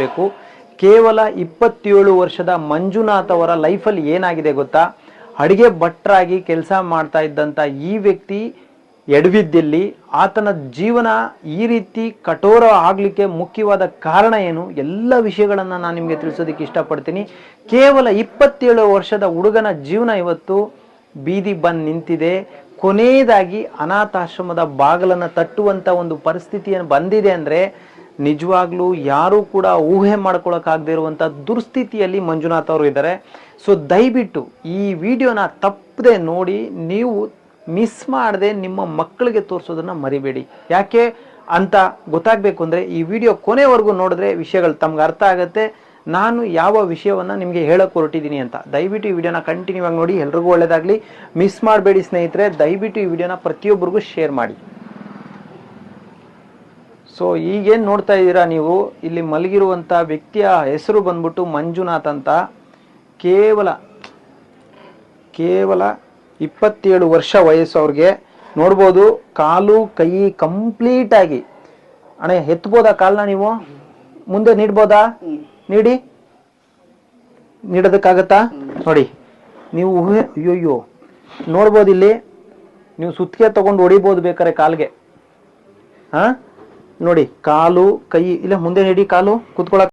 ಬೇಕು. ಕೇವಲ 27 ವರ್ಷದ ಮಂಜುನಾಥ್ ಅವರ ಲೈಫಲ್ಲಿ ಏನಾಗಿದೆ ಗೊತ್ತಾ? ಅಡಿಗೆ ಭಟ್ರಾಗಿ ಕೆಲಸ ಮಾಡ್ತಾ ಇದ್ದಂಥ ಈ ವ್ಯಕ್ತಿ ಎಡವಿದ್ದಲ್ಲಿ ಆತನ ಜೀವನ ಈ ರೀತಿ ಕಠೋರ ಆಗಲಿಕ್ಕೆ ಮುಖ್ಯವಾದ ಕಾರಣ ಏನು, ಎಲ್ಲ ವಿಷಯಗಳನ್ನು ನಾನು ನಿಮಗೆ ತಿಳಿಸೋದಕ್ಕೆ ಇಷ್ಟಪಡ್ತೀನಿ. ಕೇವಲ 27 ವರ್ಷದ ಹುಡುಗನ ಜೀವನ ಇವತ್ತು ಬೀದಿ ಬಂದು ನಿಂತಿದೆ. ಕೊನೆಯದಾಗಿ ಅನಾಥಾಶ್ರಮದ ಬಾಗಿಲನ್ನು ತಟ್ಟುವಂಥ ಒಂದು ಪರಿಸ್ಥಿತಿಯನ್ನು ಬಂದಿದೆ ಅಂದರೆ ನಿಜವಾಗ್ಲೂ ಯಾರೂ ಕೂಡ ಊಹೆ ಮಾಡ್ಕೊಳಕ್ಕಾಗದೇ ಇರುವಂಥ ದುರ್ಸ್ಥಿತಿಯಲ್ಲಿ ಮಂಜುನಾಥ್ ಅವರು ಇದ್ದಾರೆ. ಸೊ ದಯವಿಟ್ಟು ಈ ವಿಡಿಯೋನ ತಪ್ಪದೆ ನೋಡಿ, ನೀವು ಮಿಸ್ ಮಾಡದೆ ನಿಮ್ಮ ಮಕ್ಕಳಿಗೆ ತೋರಿಸೋದನ್ನು ಮರಿಬೇಡಿ. ಯಾಕೆ ಅಂತ ಗೊತ್ತಾಗಬೇಕು ಅಂದರೆ ಈ ವಿಡಿಯೋ ಕೊನೆವರೆಗೂ ನೋಡಿದ್ರೆ ವಿಷಯಗಳು ತಮ್ಗೆ ಅರ್ಥ ಆಗುತ್ತೆ, ನಾನು ಯಾವ ವಿಷಯವನ್ನು ನಿಮಗೆ ಹೇಳಕ್ಕೆ ಹೊರಟಿದ್ದೀನಿ ಅಂತ. ದಯವಿಟ್ಟು ಈ ವಿಡಿಯೋನ ಕಂಟಿನ್ಯೂ ಆಗಿ ನೋಡಿ, ಎಲ್ರಿಗೂ ಒಳ್ಳೆಯದಾಗಲಿ. ಮಿಸ್ ಮಾಡಬೇಡಿ ಸ್ನೇಹಿತರೆ, ದಯವಿಟ್ಟು ಈ ವಿಡಿಯೋನ ಪ್ರತಿಯೊಬ್ಬರಿಗೂ ಶೇರ್ ಮಾಡಿ. ಸೊ ಈಗೇನು ನೋಡ್ತಾ ಇದ್ದೀರಾ ನೀವು, ಇಲ್ಲಿ ಮಲಗಿರುವಂಥ ವ್ಯಕ್ತಿಯ ಹೆಸರು ಬಂದ್ಬಿಟ್ಟು ಮಂಜುನಾಥ್ ಅಂತ. ಕೇವಲ 27 ವರ್ಷ ವಯಸ್ಸು ಅವ್ರಿಗೆ. ನೋಡ್ಬೋದು ಕಾಲು ಕೈ ಕಂಪ್ಲೀಟ್ ಆಗಿ. ಅಣ್ಣ ಎತ್ಬೋದಾ ಕಾಲನ್ನ ನೀವು? ಮುಂದೆ ನೀಡ್ಬೋದಾ? ನೀಡೋದಕ್ಕಾಗತ್ತಾ? ನೋಡಿ ನೀವು ಅಯ್ಯೋ ನೋಡ್ಬೋದು, ಇಲ್ಲಿ ನೀವು ಸುತ್ತಿಗೆ ತಗೊಂಡು ಹೊಡಿಬೋದು ಬೇಕಾರೆ ಕಾಲ್ಗೆ. ನೋಡಿ ಕಾಲು ಕೈ ಇಲ್ಲ, ಮುಂದೆ ನೀಡಿ ಕಾಲು ಕೂತ್ಕೊಳ್ಳೋಕೆ